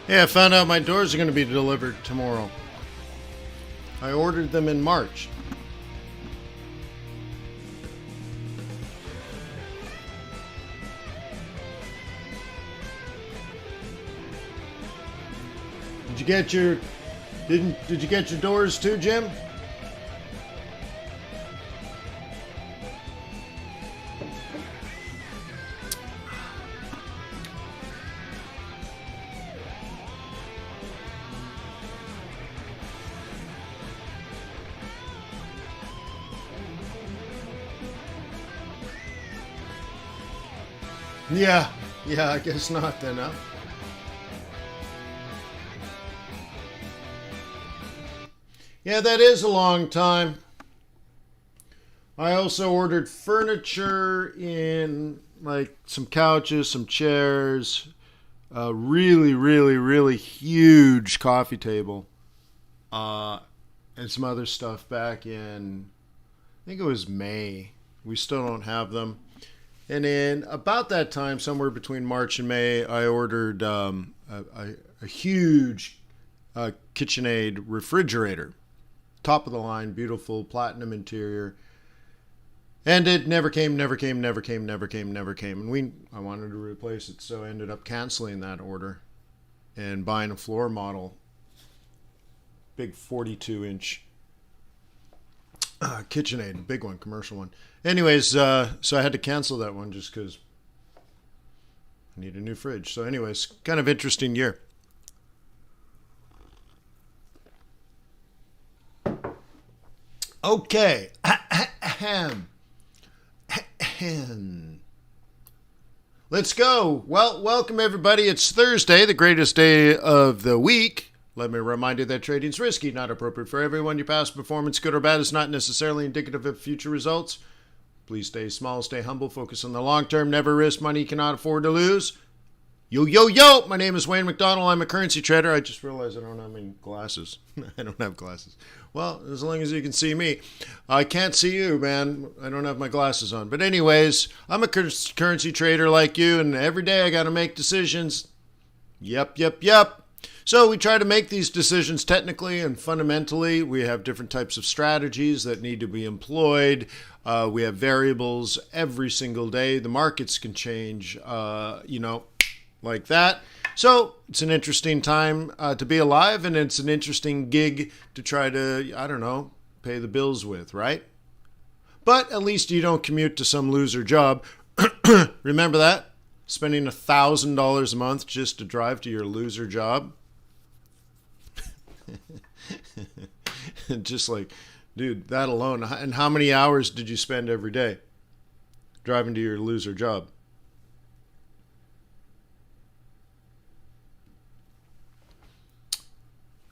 Hey, I found out my doors are going to be delivered tomorrow. I ordered them in March. Did you get your did you get your doors too, Jim? Yeah, I guess not then, huh? Yeah, that is a long time. I also ordered furniture in, like some couches, some chairs, a really huge coffee table, and some other stuff back in, I think it was May. We still don't have them. And in about that time, somewhere between March and May, I ordered a huge KitchenAid refrigerator. Top of the line, beautiful platinum interior. And it never came. And I wanted to replace it, so I ended up canceling that order and buying a floor model. Big 42-inch KitchenAid, big one, commercial one. Anyways, so I had to cancel that one just because I need a new fridge. So anyways, kind of interesting year. Okay. Let's go. Well, welcome everybody. It's Thursday, the greatest day of the week. Let me remind you that trading's risky, not appropriate for everyone. Your past performance, good or bad, is not necessarily indicative of future results. Please stay small, stay humble, focus on the long term, never risk money you cannot afford to lose. Yo, my name is Wayne McDonald. I'm a currency trader. I just realized I don't have any glasses. I don't have glasses. Well, as long as you can see me. I can't see you, man. I don't have my glasses on. But anyways, I'm a currency trader like you, and every day I got to make decisions. Yep. So we try to make these decisions technically and fundamentally. We have different types of strategies that need to be employed. We have variables every single day. The markets can change, like that. So it's an interesting time to be alive, and it's an interesting gig to try to, pay the bills with, right? But at least you don't commute to some loser job. Remember that? Spending $1,000 a month just to drive to your loser job. Just like, dude, that alone. And how many hours did you spend every day driving to your loser job?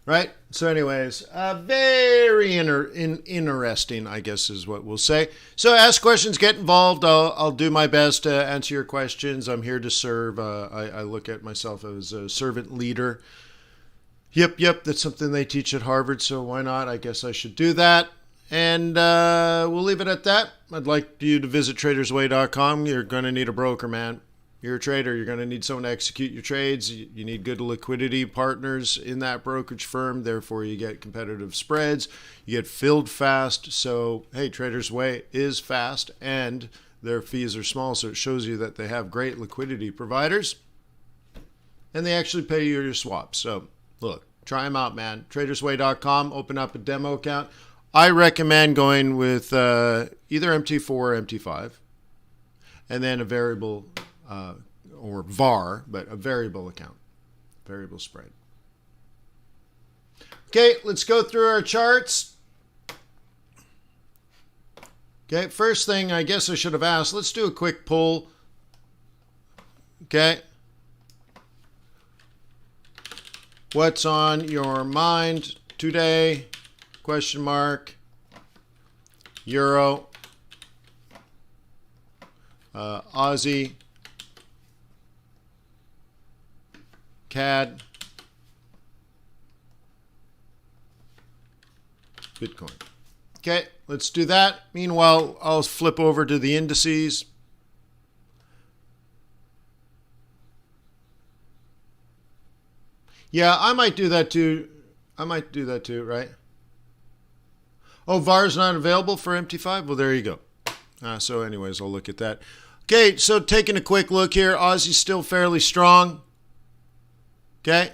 Right? So anyways, very interesting, I guess is what we'll say. So ask questions, get involved. I'll do my best to answer your questions. I'm here to serve. I look at myself as a servant leader. Yep, that's something they teach at Harvard, so why not? I guess I should do that. And we'll leave it at that. I'd like you to visit tradersway.com. You're going to need a broker, man. You're a trader. You're going to need someone to execute your trades. You need good liquidity partners in that brokerage firm. Therefore, you get competitive spreads. You get filled fast. So, hey, Traders Way is fast, and their fees are small. So it shows you that they have great liquidity providers, and they actually pay you your swaps. So, look, try them out, man. Tradersway.com. Open up a demo account. I recommend going with either MT4 or MT5, and then a variable or VAR, but a variable account, variable spread. Okay, let's go through our charts. Okay, first thing I guess I should have asked, let's do a quick poll. Okay. What's on your mind today? Question mark. Euro. Aussie. CAD. Bitcoin. Okay, let's do that. Meanwhile, I'll flip over to the indices. Yeah, I might do that too. Right? Oh, VAR's not available for MT5? Well, there you go. So anyways, I'll look at that. Okay, so taking a quick look here. Aussie's still fairly strong. Okay.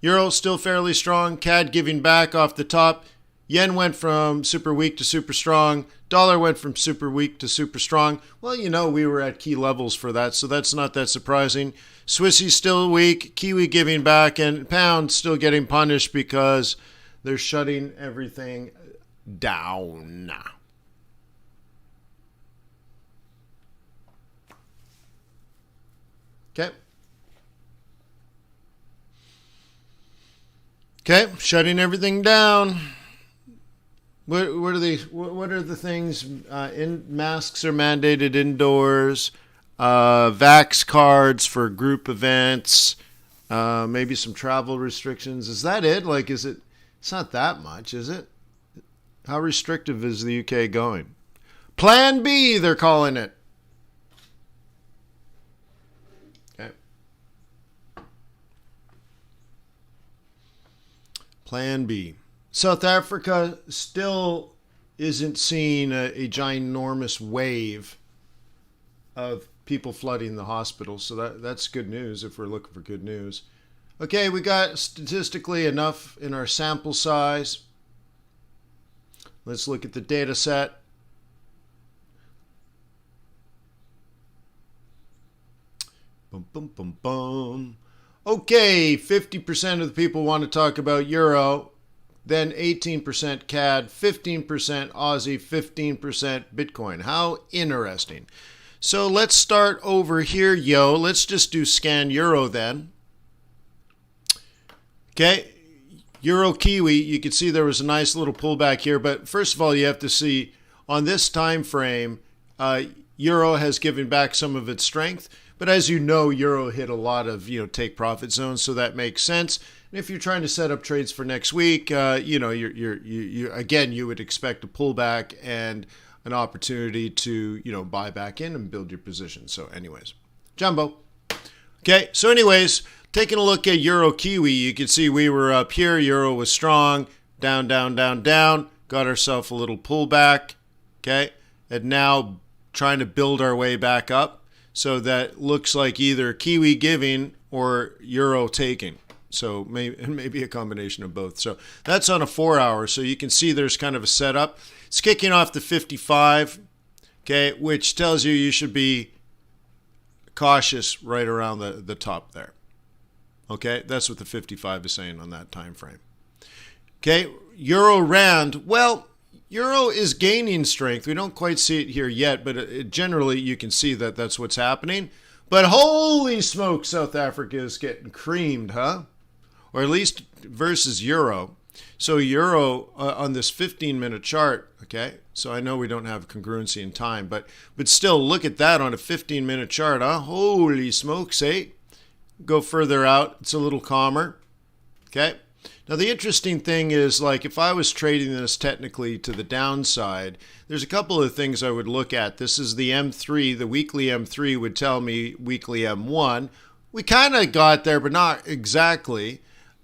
Euro still fairly strong. CAD giving back off the top. Yen went from super weak to super strong. Dollar went from super weak to super strong. Well, you know, we were at key levels for that, so that's not that surprising. Swissy's still weak. Kiwi giving back, and pound still getting punished because they're shutting everything down. Okay. Okay, shutting everything down. What are the things? Masks are mandated indoors. Vax cards for group events. Maybe some travel restrictions. Is that it? Like, is it? It's not that much, is it? How restrictive is the UK going? Plan B, they're calling it. Okay. Plan B. South Africa still isn't seeing a ginormous wave of people flooding the hospital. So that's good news if we're looking for good news. Okay, we got statistically enough in our sample size. Let's look at the data set. Boom, boom, boom, boom. Okay, 50% of the people want to talk about Euro. Then 18% CAD, 15% Aussie, 15% Bitcoin. How interesting. So let's start over here, yo. Let's just do scan Euro then. Okay, Euro Kiwi, you can see there was a nice little pullback here. But first of all, you have to see on this time frame, Euro has given back some of its strength. But as you know, Euro hit a lot of, take profit zones, so that makes sense. And if you're trying to set up trades for next week, you would expect a pullback and an opportunity to, buy back in and build your position. So anyways, Jumbo. Okay, so anyways, taking a look at Euro Kiwi, you can see we were up here. Euro was strong, down, down, down, down. Got ourselves a little pullback, okay? And now trying to build our way back up. So that looks like either Kiwi giving or Euro taking. So maybe a combination of both. So that's on a 4 hour. So you can see there's kind of a setup. It's kicking off the 55, okay, which tells you should be cautious right around the top there. Okay, that's what the 55 is saying on that time frame. Okay, Euro Rand. Well, Euro is gaining strength. We don't quite see it here yet, but generally you can see that that's what's happening. But holy smoke, South Africa is getting creamed, huh? Or at least versus Euro. So Euro on this 15-minute chart, okay? So I know we don't have congruency in time, but still look at that on a 15-minute chart, huh? Holy smokes, eh? Go further out, it's a little calmer, okay? Now, the interesting thing is, like, if I was trading this technically to the downside, there's a couple of things I would look at. This is the M3. The weekly M3 would tell me weekly M1. We kind of got there, but not exactly.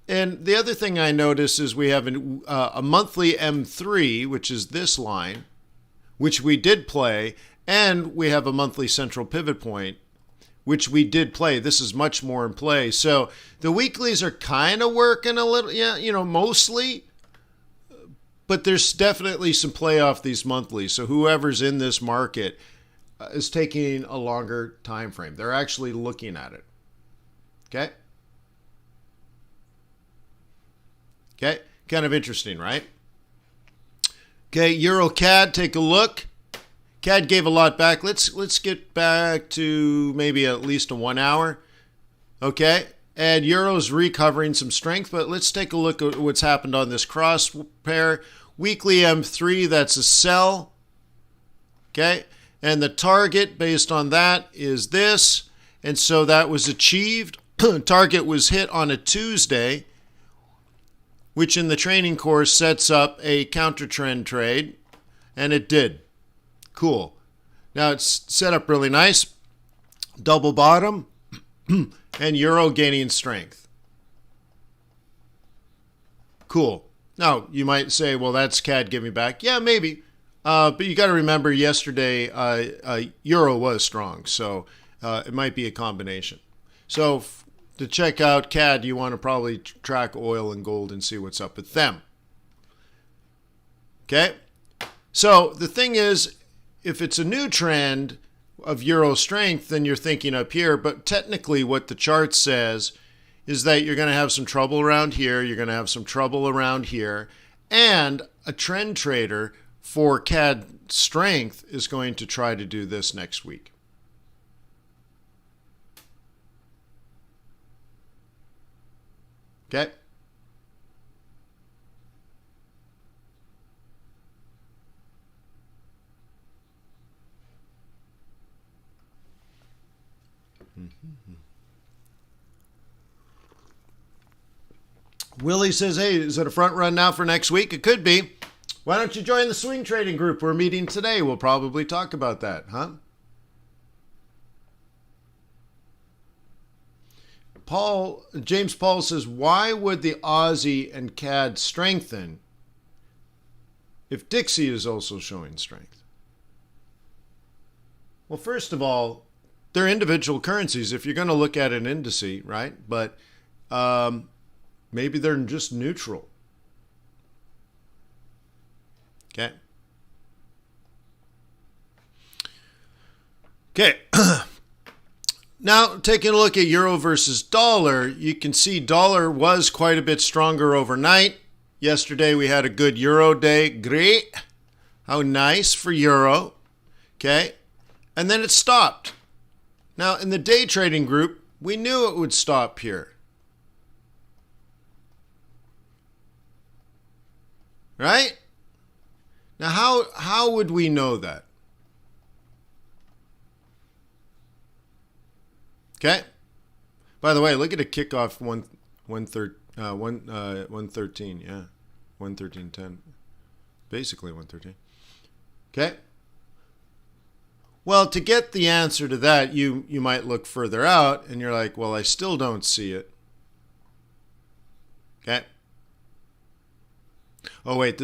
And the other thing I notice is we have a monthly M3, which is this line, which we did play, and we have a monthly central pivot point, which we did play. This is much more in play. So the weeklies are kind of working a little, mostly. But there's definitely some play off these monthlies. So whoever's in this market is taking a longer time frame. They're actually looking at it. Okay? Okay? Kind of interesting, right? Okay, Euro CAD, take a look. CAD gave a lot back. Let's get back to maybe at least a 1 hour. Okay. And Euro's recovering some strength, but let's take a look at what's happened on this cross pair. Weekly M3, that's a sell. Okay. And the target based on that is this. And so that was achieved. Target was hit on a Tuesday, which in the training course sets up a counter trend trade. And it did. Cool. Now it's set up really nice. Double bottom and Euro gaining strength. cool. Now, you might say, well, that's CAD giving back. Yeah, maybe. But you got to remember yesterday, Euro was strong. So it might be a combination. So to check out CAD, you want to probably track oil and gold and see what's up with them. Okay? So the thing is, if it's a new trend of Euro strength, then you're thinking up here. But technically what the chart says is that you're going to have some trouble around here. You're going to have some trouble around here. And a trend trader for CAD strength is going to try to do this next week. Okay? Willie says, hey, is it a front run now for next week? It could be. Why don't you join the swing trading group? We're meeting today. We'll probably talk about that, huh? James Paul says, why would the Aussie and CAD strengthen if Dixie is also showing strength? Well, first of all, they're individual currencies if you're going to look at an indice, right? But maybe they're just neutral. Okay. Okay. Now, taking a look at euro versus dollar, you can see dollar was quite a bit stronger overnight. Yesterday we had a good euro day. Great. How nice for euro. Okay. And then it stopped. Now, in the day trading group, we knew it would stop here. Right? Now, how would we know that? Okay. By the way, look at a kickoff 113. Yeah, 113.10. Basically 113. Okay. Well, to get the answer to that, you might look further out, and you're like, well, I still don't see it. Okay. Oh wait,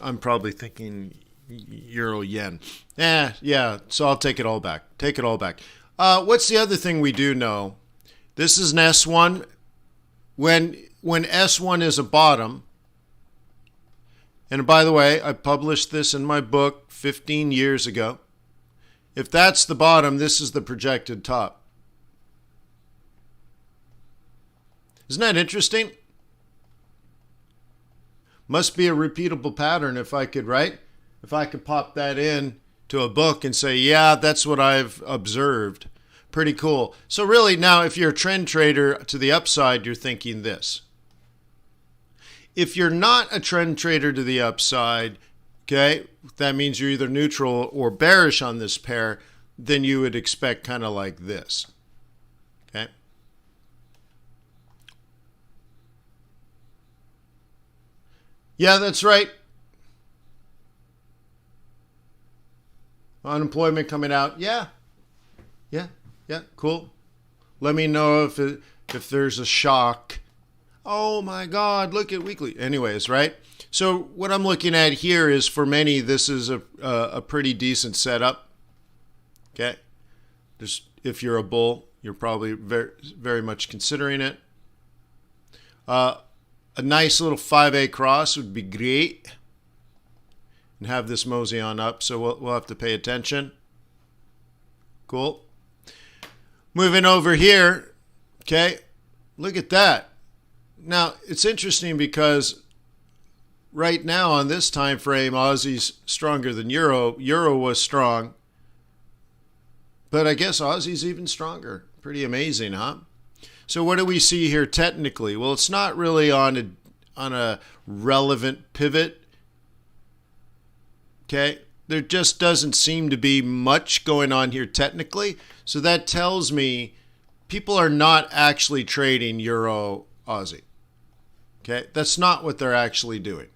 I'm probably thinking euro yen. Yeah. So I'll take it all back. Take it all back. What's the other thing we do know? This is an S1. When S1 is a bottom, and by the way, I published this in my book 15 years ago. If that's the bottom, this is the projected top. Isn't that interesting? Must be a repeatable pattern if I could, right? If I could pop that in to a book and say, yeah, that's what I've observed. Pretty cool. So really now, if you're a trend trader to the upside, you're thinking this. If you're not a trend trader to the upside, okay, that means you're either neutral or bearish on this pair, then you would expect kind of like this. Okay. Yeah, that's right. Unemployment coming out. Yeah, cool. Let me know if there's a shock. Oh my God, look at weekly. Anyways, right? So what I'm looking at here is, for many, this is a pretty decent setup. Okay. If you're a bull, you're probably very, very much considering it. A nice little 5A cross would be great. And have this mosey on up, so we'll have to pay attention. Cool. Moving over here, okay, look at that. Now, it's interesting because right now on this time frame, Aussie's stronger than Euro. Euro was strong, but I guess Aussie's even stronger. Pretty amazing, huh? So what do we see here technically? Well, it's not really on a relevant pivot. Okay, there just doesn't seem to be much going on here technically. So that tells me people are not actually trading Euro Aussie. Okay, that's not what they're actually doing.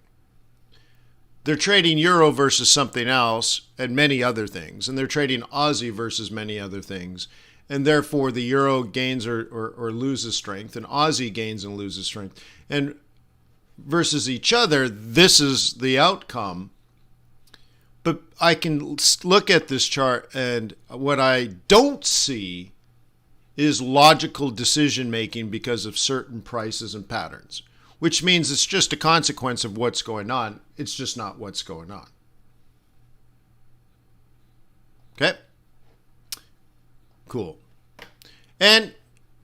They're trading Euro versus something else and many other things. And they're trading Aussie versus many other things. And therefore the Euro gains or loses strength, and Aussie gains and loses strength. And versus each other, this is the outcome. But I can look at this chart, and what I don't see is logical decision making because of certain prices and patterns, which means it's just a consequence of what's going on. It's just not what's going on. Okay? Cool. And,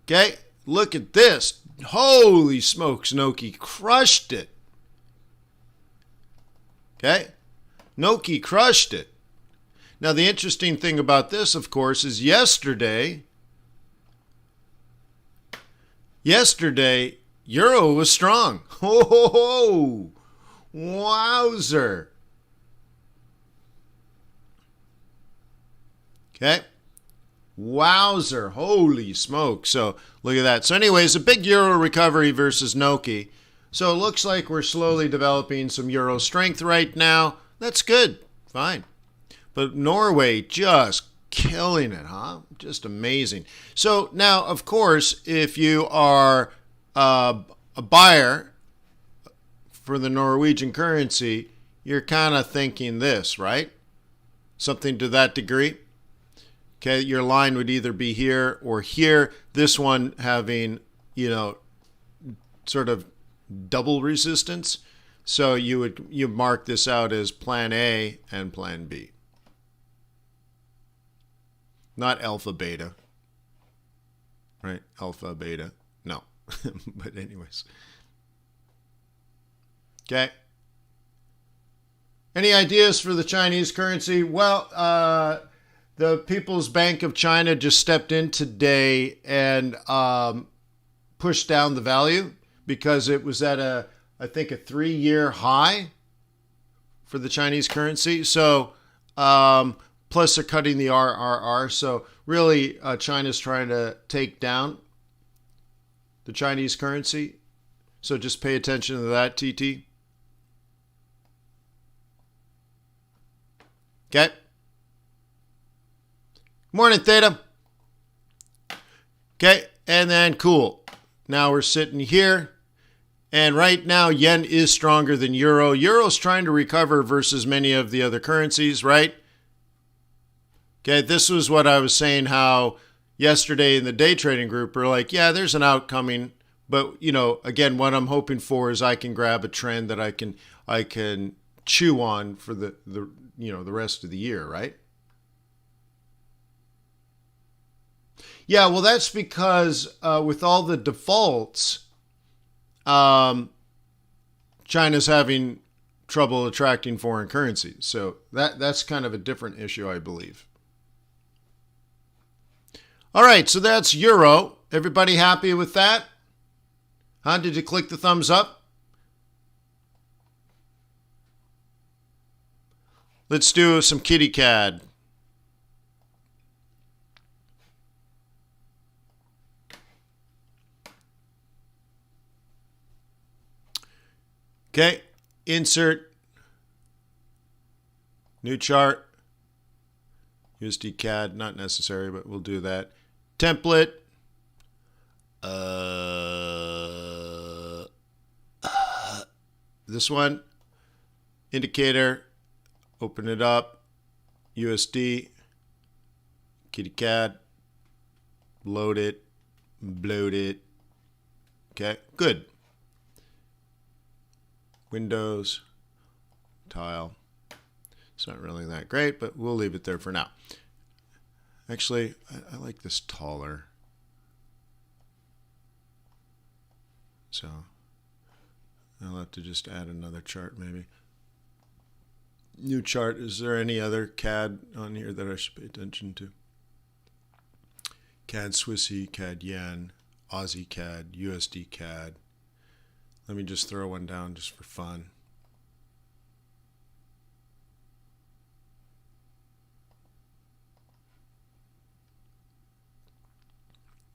okay, look at this. Holy smokes, Noki crushed it. Okay? Noki crushed it. Now, the interesting thing about this, of course, is yesterday, Euro was strong. Ho, ho, ho. Wowzer. Okay? Wowzer. Holy smoke. So, look at that. So, anyways, a big Euro recovery versus Noki. So, it looks like we're slowly developing some Euro strength right now. That's good. Fine. But Norway just killing it, huh? Just amazing. So now, of course, if you are a buyer for the Norwegian currency, you're kind of thinking this, right? Something to that degree. Okay, your line would either be here or here. This one having, sort of double resistance. So you mark this out as plan A and plan B. Not alpha beta. Right? Alpha beta. No. But anyways. Okay. Any ideas for the Chinese currency? Well, the People's Bank of China just stepped in today and pushed down the value because it was at I think a 3-year high for the Chinese currency. So, plus they're cutting the RRR. So really, China's trying to take down the Chinese currency. So just pay attention to that, TT. Okay. Morning, Theta. Okay, and then cool. Now we're sitting here. And right now, yen is stronger than euro. Euro's trying to recover versus many of the other currencies, right? Okay, this was what I was saying, how yesterday in the day trading group, we're like, yeah, there's an out coming. But, again, what I'm hoping for is I can grab a trend that I can chew on for the rest of the year, right? Yeah, well, that's because with all the defaults, China's having trouble attracting foreign currencies. So that's kind of a different issue, I believe. All right, so that's euro. Everybody happy with that? Huh? Did you click the thumbs up? Let's do some kitty CAD. Okay, insert, new chart, USD CAD, not necessary, but we'll do that. Template, this one, indicator, open it up, USD, kitty CAD, load it, bloat it. Okay, good. Windows, tile. It's not really that great, but we'll leave it there for now. Actually, I like this taller. So I'll have to just add another chart maybe. New chart. Is there any other CAD on here that I should pay attention to? CAD Swissy, Cad Yen, Aussie CAD, USD CAD. Let me just throw one down just for fun.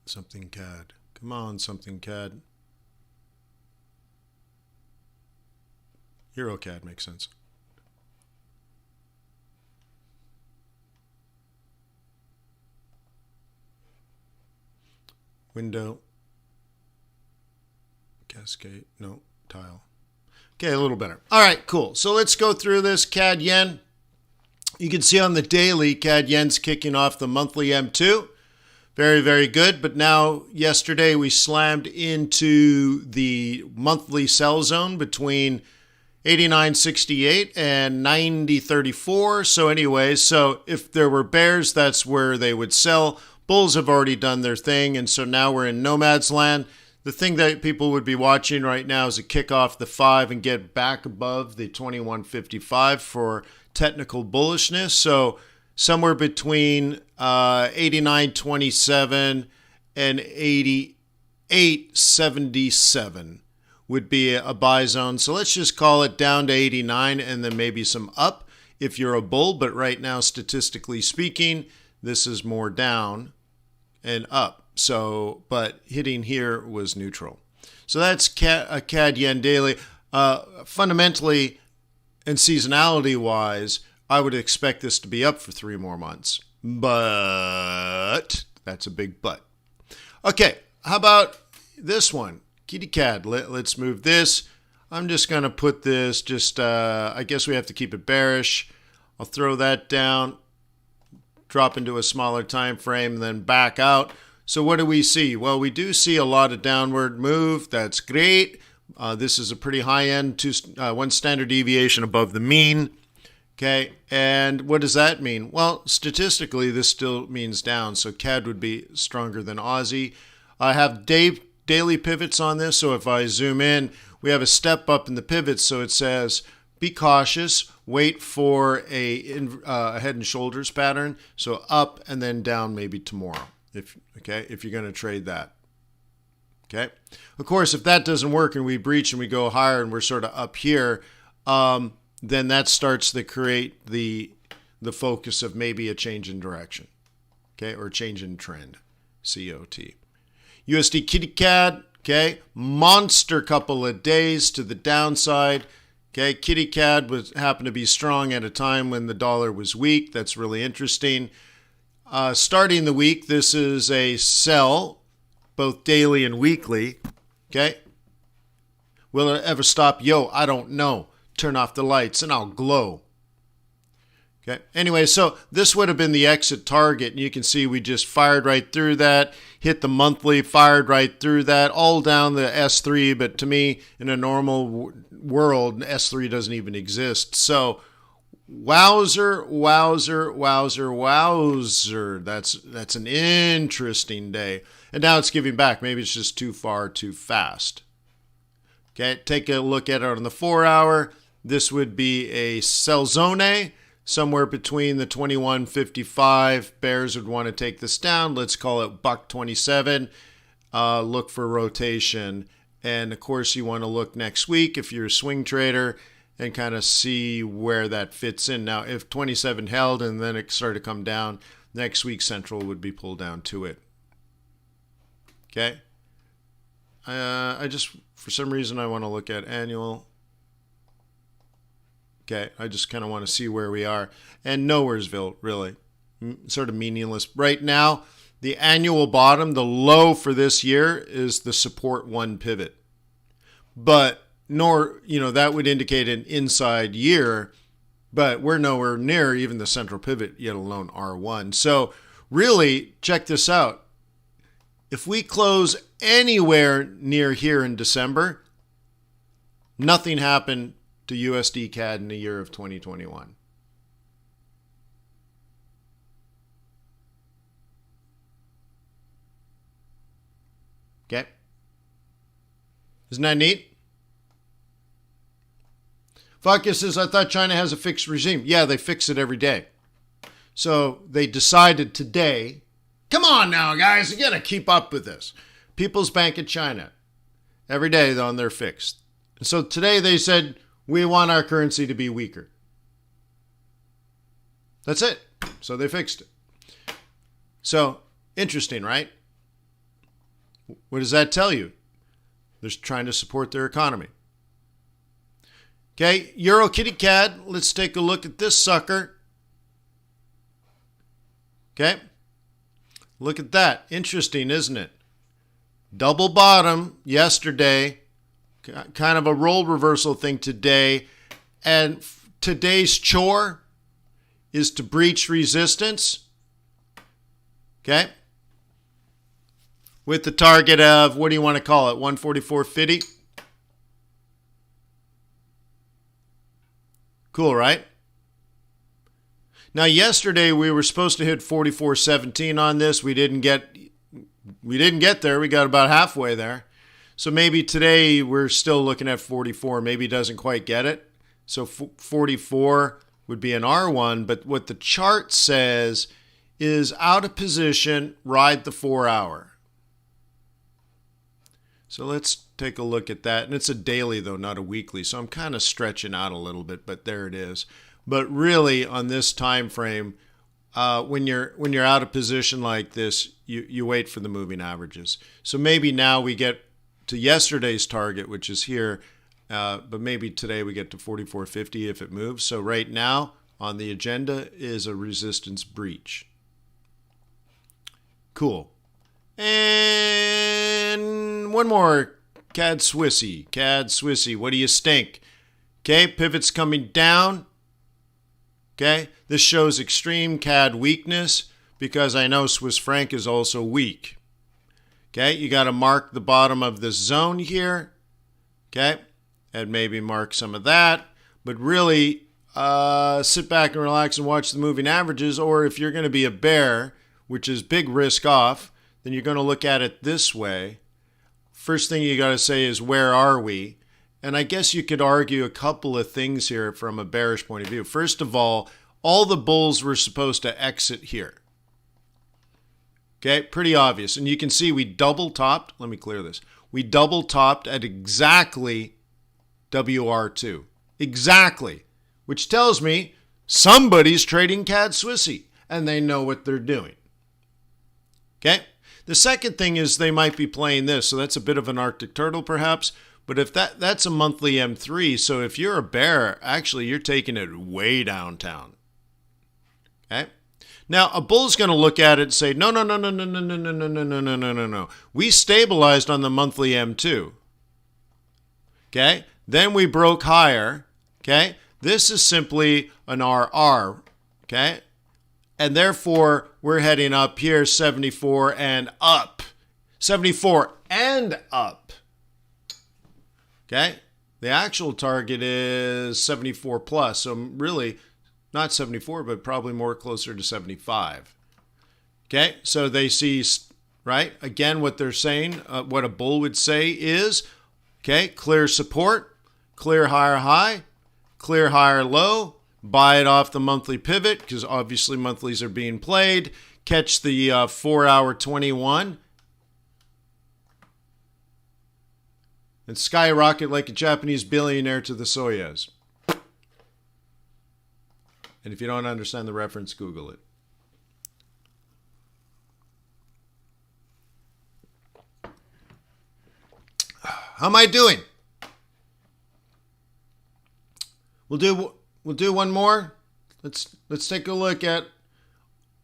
Something CAD. Come on, something CAD. Euro CAD makes sense. Window. Cascade. No, tile. Okay, a little better. All right, cool. So let's go through this Cad Yen. You can see on the daily, Cad Yen's kicking off the monthly M2. Very, very good. But now, yesterday, we slammed into the monthly sell zone between 89.68 and 90.34. So anyway, so if there were bears, that's where they would sell. Bulls have already done their thing, and so now we're in nomad's land. The thing that people would be watching right now is a kick off the 5 and get back above the 21.55 for technical bullishness. So somewhere between 89.27 and 88.77 would be a buy zone. So let's just call it down to 89 and then maybe some up if you're a bull. But right now, statistically speaking, this is more down and up. So, but hitting here was neutral. So that's a Cad Yen daily. Fundamentally and seasonality wise, I would expect this to be up for 3 more months. But that's a big but. Okay, how about this one? Kitty Cad, let's move this. I'm just going to put this I guess we have to keep it bearish. I'll throw that down, drop into a smaller time frame, and then back out. So what do we see? Well, we do see a lot of downward move. That's great. This is a pretty high end, 1 standard deviation above the mean. Okay, and what does that mean? Well, statistically, this still means down. So CAD would be stronger than Aussie. I have daily pivots on this. So if I zoom in, we have a step up in the pivots. So it says, be cautious, wait for a head and shoulders pattern. So up and then down maybe tomorrow, if you're going to trade that. Okay. Of course, if that doesn't work and we breach and we go higher and we're sort of up here, then that starts to create the focus of maybe a change in direction. Okay. Or change in trend, COT. USD Kitty Cad, okay, monster couple of days to the downside. Okay, Kitty Cad happened to be strong at a time when the dollar was weak. That's really interesting. Starting the week, this is a sell, both daily and weekly. Okay, will it ever stop? Yo, I don't know. Turn off the lights and I'll glow. Okay. Anyway, so this would have been the exit target, and you can see we just fired right through that, hit the monthly, fired right through that, all down the S3, but to me, in a normal world, S3 doesn't even exist. So, wowzer, wowzer, wowzer, wowzer. That's an interesting day. And now it's giving back. Maybe it's just too far, too fast. Okay, take a look at it on the 4-hour. This would be a sell zone. Somewhere between the 21.55, bears would want to take this down. Let's call it $1.27. Look for rotation. And of course, you want to look next week if you're a swing trader and kind of see where that fits in. Now, if 27 held and then it started to come down, next week Central would be pulled down to it. Okay. For some reason, I want to look at annual. Okay, I just kind of want to see where we are. And Nowheresville, really. Sort of meaningless. Right now, the annual bottom, the low for this year is the support 1 pivot. But that would indicate an inside year, but we're nowhere near even the central pivot, yet alone R1. So really, check this out. If we close anywhere near here in December, nothing happened to USD CAD in the year of 2021. Okay. Isn't that neat? Vodka says, I thought China has a fixed regime. Yeah, they fix it every day. So they decided today, come on now, guys, you got to keep up with this. People's Bank of China, every day on their fixed. So today they said, we want our currency to be weaker. That's it. So they fixed it. So, interesting, right? What does that tell you? They're trying to support their economy. Okay, Euro Kitty Cad. Let's take a look at this sucker. Okay. Look at that. Interesting, isn't it? Double bottom yesterday. kind of a role reversal thing today. And today's chore is to breach resistance. Okay? With the target of, what do you want to call it? 144.50? Cool, right? Now, yesterday we were supposed to hit 44.17 on this. We didn't get there. We got about halfway there. So maybe today we're still looking at 44. Maybe it doesn't quite get it. So 44 would be an R1. But what the chart says is out of position, ride the 4 hour. So let's take a look at that. And it's a daily, though, not a weekly. So I'm kind of stretching out a little bit, but there it is. But really, on this time frame, when you're out of position like this, you wait for the moving averages. So maybe now we get to yesterday's target, which is here, but maybe today we get to 44.50 if it moves. So right now on the agenda is a resistance breach. Cool. And one more, Cad Swissy. Cad Swissy, what do you stink? Okay, pivot's coming down. Okay, this shows extreme CAD weakness because I know Swiss franc is also weak. Okay, you got to mark the bottom of this zone here. Okay, and maybe mark some of that. But really, sit back and relax and watch the moving averages. Or if you're going to be a bear, which is big risk off, then you're going to look at it this way. First thing you got to say is, where are we? And I guess you could argue a couple of things here from a bearish point of view. First of all the bulls were supposed to exit here. Okay, pretty obvious. And you can see we double topped. Let me clear this. We double topped at exactly WR2. Exactly. Which tells me somebody's trading CAD Swissy and they know what they're doing. Okay? The second thing is they might be playing this. So that's a bit of an Arctic turtle perhaps. But if that's a monthly M3, so if you're a bear, actually you're taking it way downtown. Okay? Now a bull's going to look at it and say, no. We stabilized on the monthly M2. Okay? Then we broke higher. Okay? This is simply an RR. Okay? And therefore we're heading up here 74 and up. 74 and up. Okay, the actual target is 74 plus, so really not 74, but probably more closer to 75. Okay, so they see, right, again, what they're saying, what a bull would say is, okay, clear support, clear higher high, clear higher low, buy it off the monthly pivot, because obviously monthlies are being played, catch the 4 hour 21, and skyrocket like a Japanese billionaire to the Soyuz. And if you don't understand the reference, Google it. How am I doing? We'll do one more. Let's take a look at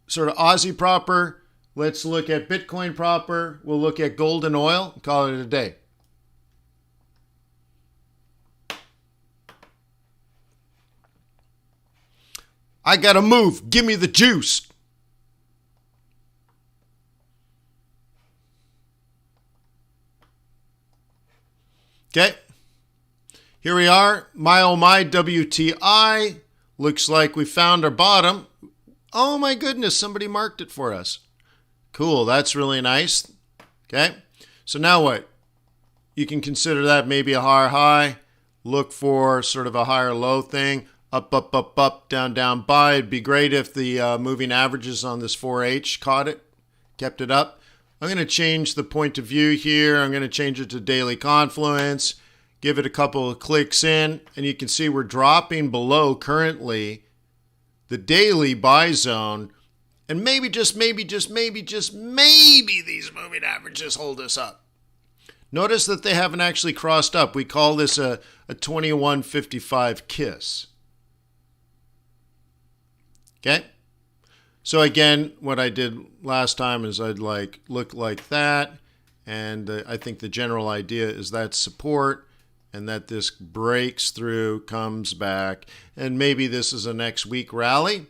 sort of Aussie proper. Let's look at Bitcoin proper. We'll look at gold and oil. Call it a day. I gotta move. Give me the juice. Okay. Here we are. My oh my WTI. Looks like we found our bottom. Oh my goodness, somebody marked it for us. Cool, that's really nice. Okay. So now what? You can consider that maybe a higher high. Look for sort of a higher low thing. Up, up, up, up, down, down, buy. It'd be great if the moving averages on this 4H caught it, kept it up. I'm going to change the point of view here. I'm going to change it to daily confluence, give it a couple of clicks in, and you can see we're dropping below currently the daily buy zone. And maybe, just maybe these moving averages hold us up. Notice that they haven't actually crossed up. We call this a 2155 kiss. Okay, so again, what I did last time is I'd look like that, and I think the general idea is that's support, and that this breaks through, comes back, and maybe this is a next week rally.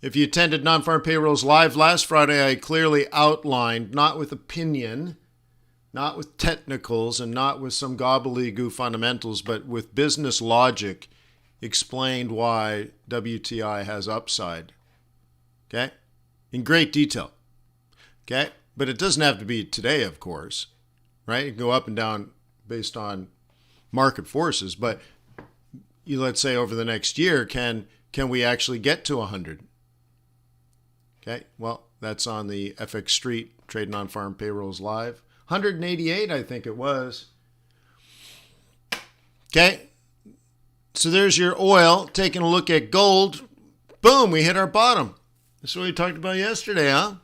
If you attended Non-Farm Payrolls Live last Friday, I clearly outlined, not with opinion, not with technicals, and not with some gobbledygook fundamentals, but with business logic, explained why WTI has upside. Okay? In great detail. Okay? But it doesn't have to be today, of course. Right? It can go up and down based on market forces. But let's say over the next year, can we actually get to 100? Okay? Well, that's on the FX Street Trading on Farm Payrolls Live. 188, I think it was. Okay? So there's your oil. Taking a look at gold. Boom, we hit our bottom. That's what we talked about yesterday, huh?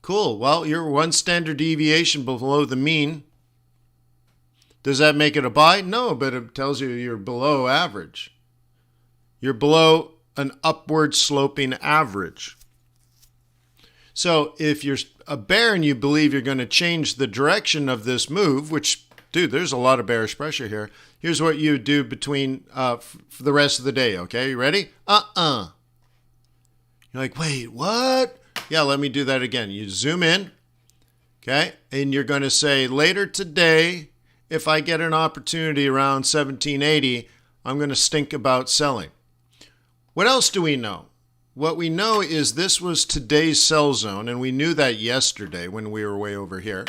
Cool. Well, you're one standard deviation below the mean. Does that make it a buy? No, but it tells you you're below average. You're below an upward sloping average. So if you're a bear and you believe you're going to change the direction of this move, which, dude, there's a lot of bearish pressure here. Here's what you do between for the rest of the day, okay? You ready? You're like, wait, what? Yeah, let me do that again. You zoom in, okay? And you're going to say, later today, if I get an opportunity around 1780, I'm going to stink about selling. What else do we know? What we know is this was today's sell zone, and we knew that yesterday when we were way over here.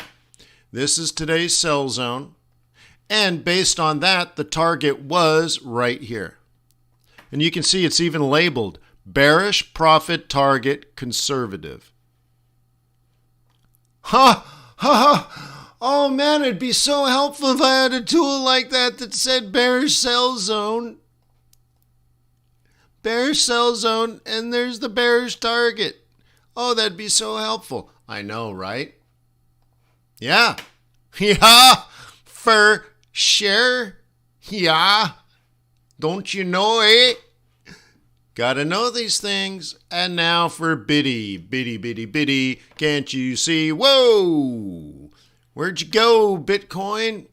This is today's sell zone. And based on that, the target was right here. And you can see it's even labeled bearish profit target conservative. Ha! Ha! Ha! Oh man, it'd be so helpful if I had a tool like that that said bearish sell zone. Bearish sell zone, and there's the bearish target. Oh, that'd be so helpful. I know, right? Yeah. Yeah. For sure. Yeah. Don't you know it? Gotta know these things. And now for biddy. Biddy, biddy, biddy. Can't you see? Whoa. Where'd you go, Bitcoin?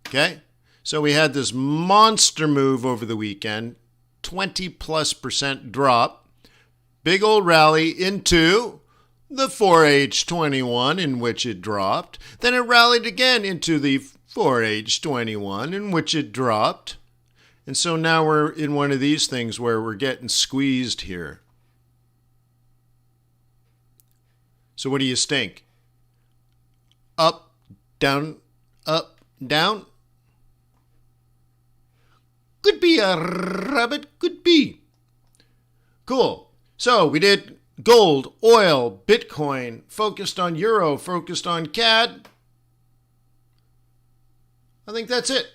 Okay. So we had this monster move over the weekend. 20+% drop. Big old rally into the 4H21 in which it dropped. Then it rallied again into the 4H21 in which it dropped. And so now we're in one of these things where we're getting squeezed here. So what do you think? Up, down, up, down? Could be a rabbit, could be. Cool. So we did gold, oil, Bitcoin, focused on euro, focused on CAD. I think that's it.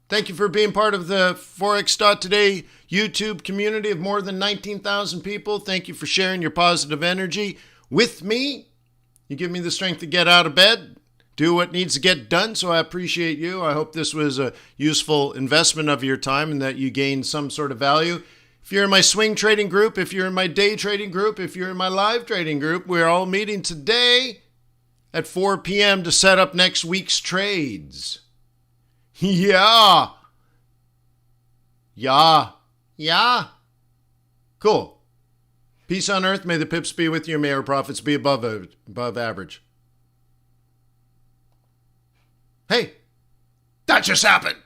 Thank you for being part of the Forex.Today YouTube community of more than 19,000 people. Thank you for sharing your positive energy with me. You give me the strength to get out of bed, do what needs to get done, so I appreciate you. I hope this was a useful investment of your time and that you gained some sort of value. If you're in my swing trading group, if you're in my day trading group, if you're in my live trading group, we're all meeting today at 4 p.m. to set up next week's trades. Yeah. Yeah. Yeah. Cool. Peace on earth. May the pips be with you. May our profits be above average. Hey, that just happened.